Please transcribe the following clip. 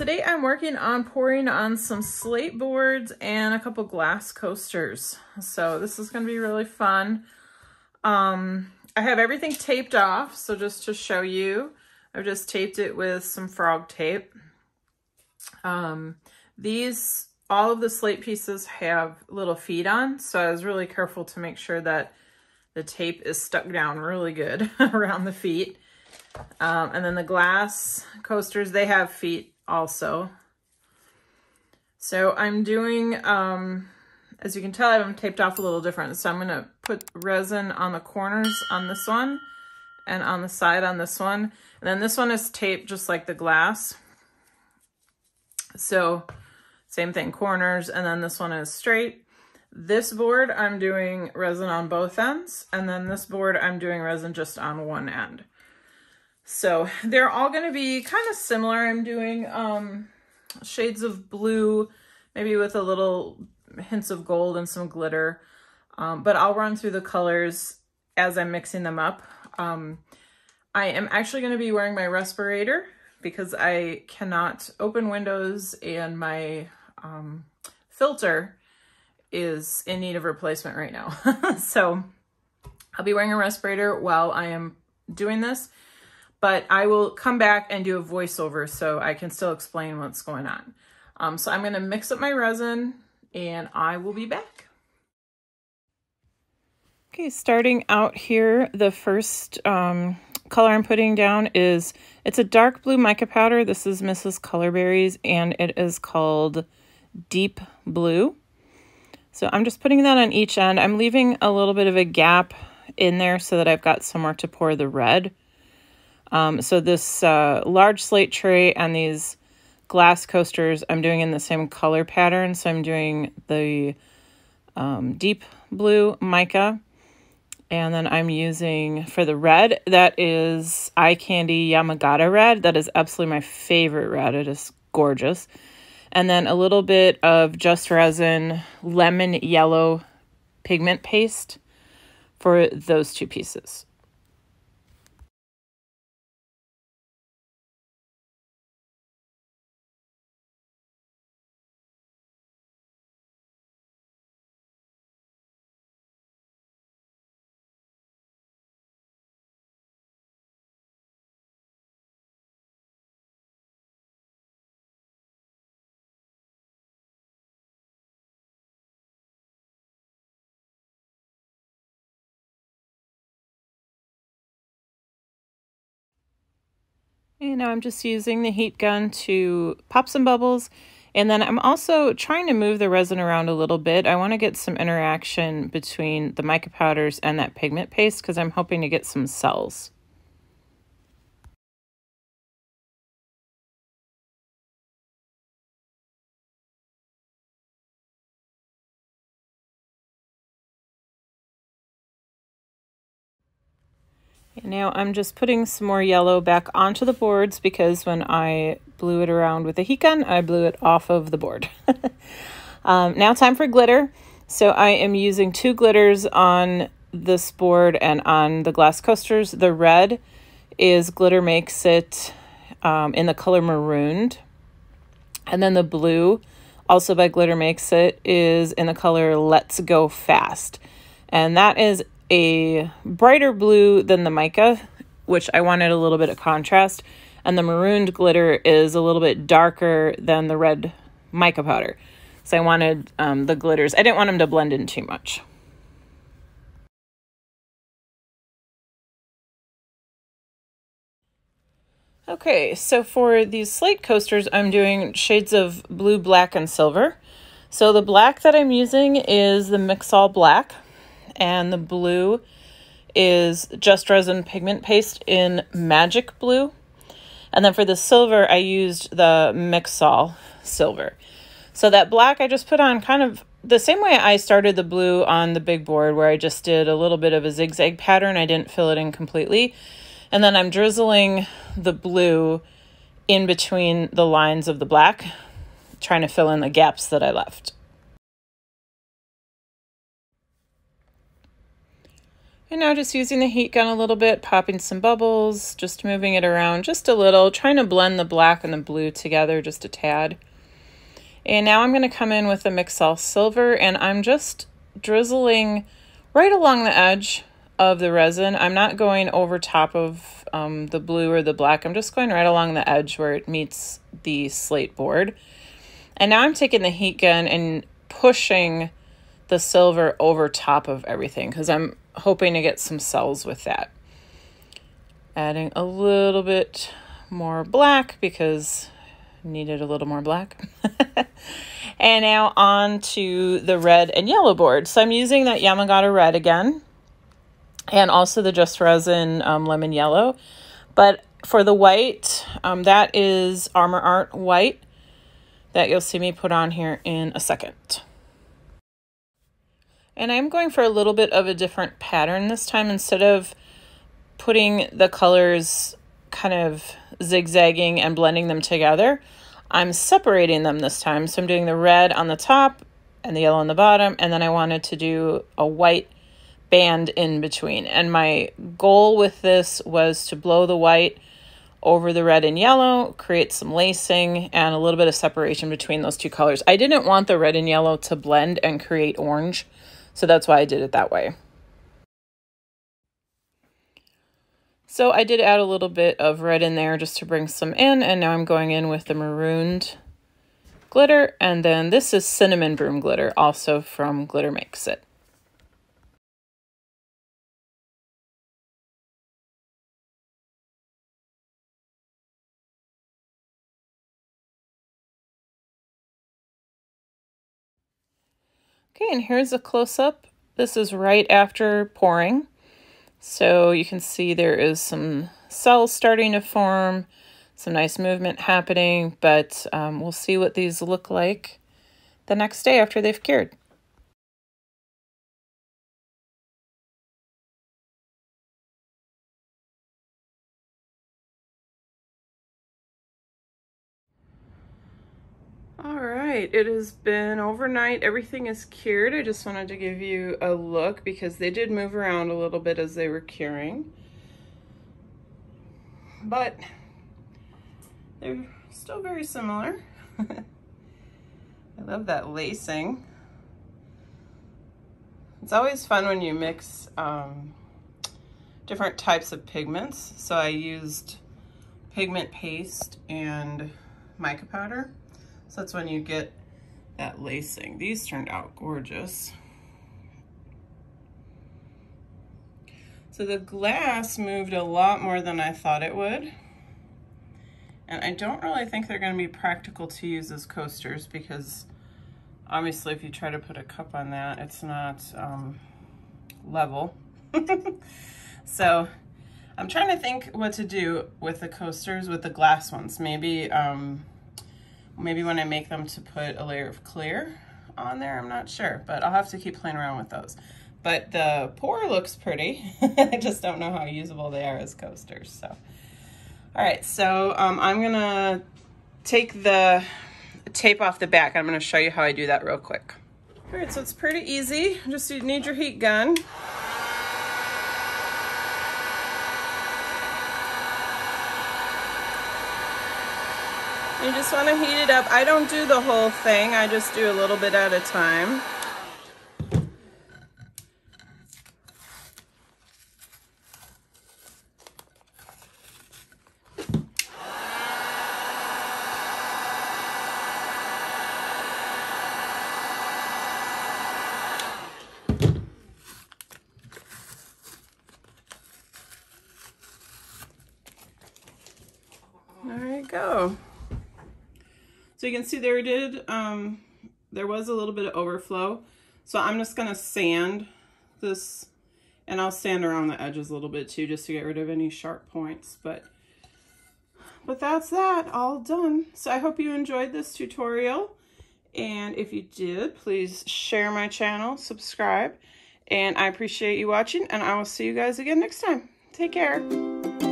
Today I'm working on pouring on some slate boards and a couple glass coasters. So this is going to be really fun. I have everything taped off, so just to show you, I've just taped it with some frog tape. All of the slate pieces have little feet on, so I was really careful to make sure that the tape is stuck down really good around the feet. And then the glass coasters, they have feet also. So I'm doing, as you can tell, I'm taped off a little different. So I'm going to put resin on the corners on this one and on the side on this one. And then this one is taped just like the glass. So same thing, corners, and then this one is straight. This board, I'm doing resin on both ends. And then this board, I'm doing resin just on one end. So they're all going to be kind of similar. I'm doing shades of blue, maybe with a little hints of gold and some glitter. But I'll run through the colors as I'm mixing them up. I am actually going to be wearing my respirator because I cannot open windows and my filter is in need of replacement right now. So I'll be wearing a respirator while I am doing this. But I will come back and do a voiceover so I can still explain what's going on. So I'm going to mix up my resin and I will be back. Okay, starting out here, the first color I'm putting down is, it's a dark blue mica powder. This is Mrs. Colorberry's and it is called Deep Blue. So I'm just putting that on each end. I'm leaving a little bit of a gap in there so that I've got somewhere to pour the red. So this large slate tray and these glass coasters, I'm doing in the same color pattern. So I'm doing the deep blue mica, and then I'm using, for the red, that is Eye Candy Yamagata red. That is absolutely my favorite red. It is gorgeous. And then a little bit of Just Resin lemon yellow pigment paste for those two pieces. And now I'm just using the heat gun to pop some bubbles. And then I'm also trying to move the resin around a little bit. I want to get some interaction between the mica powders and that pigment paste because I'm hoping to get some cells. And now I'm just putting some more yellow back onto the boards because when I blew it around with the heat gun, I blew it off of the board. Now time for glitter. So I am using two glitters on this board and on the glass coasters. The red is Glitter Makes It in the color Marooned. And then the blue, also by Glitter Makes It, is in the color Let's Go Fast. And that is a brighter blue than the mica, which I wanted a little bit of contrast. And the marooned glitter is a little bit darker than the red mica powder. So I wanted the glitters, I didn't want them to blend in too much. Okay, so for these slate coasters, I'm doing shades of blue, black, and silver. So the black that I'm using is the Mix All Black, and the blue is Just Resin pigment paste in Magic Blue. And then for the silver, I used the Mix All silver. So that black I just put on kind of the same way I started the blue on the big board, where I just did a little bit of a zigzag pattern. I didn't fill it in completely. And then I'm drizzling the blue in between the lines of the black, trying to fill in the gaps that I left. And now just using the heat gun a little bit, popping some bubbles, just moving it around just a little, trying to blend the black and the blue together just a tad. And now I'm going to come in with the Mixel Silver, and I'm just drizzling right along the edge of the resin. I'm not going over top of the blue or the black. I'm just going right along the edge where it meets the slate board. And now I'm taking the heat gun and pushing the silver over top of everything because I'm hoping to get some cells with that. Adding a little bit more black because I needed a little more black. And now on to the red and yellow board. So I'm using that Yamagata red again, and also the Just Resin lemon yellow. But for the white, that is Armor Art white that you'll see me put on here in a second. And I'm going for a little bit of a different pattern this time. Instead of putting the colors kind of zigzagging and blending them together, I'm separating them this time. So I'm doing the red on the top and the yellow on the bottom, and then I wanted to do a white band in between. And my goal with this was to blow the white over the red and yellow, create some lacing and a little bit of separation between those two colors. I didn't want the red and yellow to blend and create orange, so that's why I did it that way. So I did add a little bit of red in there just to bring some in, and now I'm going in with the marooned glitter, and then this is Cinnamon Broom glitter, also from Glitter Makes It. Okay, and here's a close-up. This is right after pouring. So you can see there is some cells starting to form, some nice movement happening, but we'll see what these look like the next day after they've cured. All right, it has been overnight. Everything is cured. I just wanted to give you a look because they did move around a little bit as they were curing. But they're still very similar. I love that lacing. It's always fun when you mix different types of pigments. So I used pigment paste and mica powder. So that's when you get that lacing. These turned out gorgeous. So the glass moved a lot more than I thought it would. And I don't really think they're going to be practical to use as coasters because obviously if you try to put a cup on that, it's not level. So I'm trying to think what to do with the coasters, with the glass ones. Maybe when I make them to put a layer of clear on there, I'm not sure, but I'll have to keep playing around with those. But the pour looks pretty. I just don't know how usable they are as coasters. So, all right, so I'm gonna take the tape off the back. I'm gonna show you how I do that real quick. All right, so it's pretty easy. Just you need your heat gun. You just want to heat it up. I don't do the whole thing. I just do a little bit at a time. There you go. So you can see there there was a little bit of overflow. So I'm just gonna sand this, and I'll sand around the edges a little bit too, just to get rid of any sharp points. But that's that, all done. So I hope you enjoyed this tutorial. And if you did, please share my channel, subscribe, and I appreciate you watching, and I will see you guys again next time. Take care.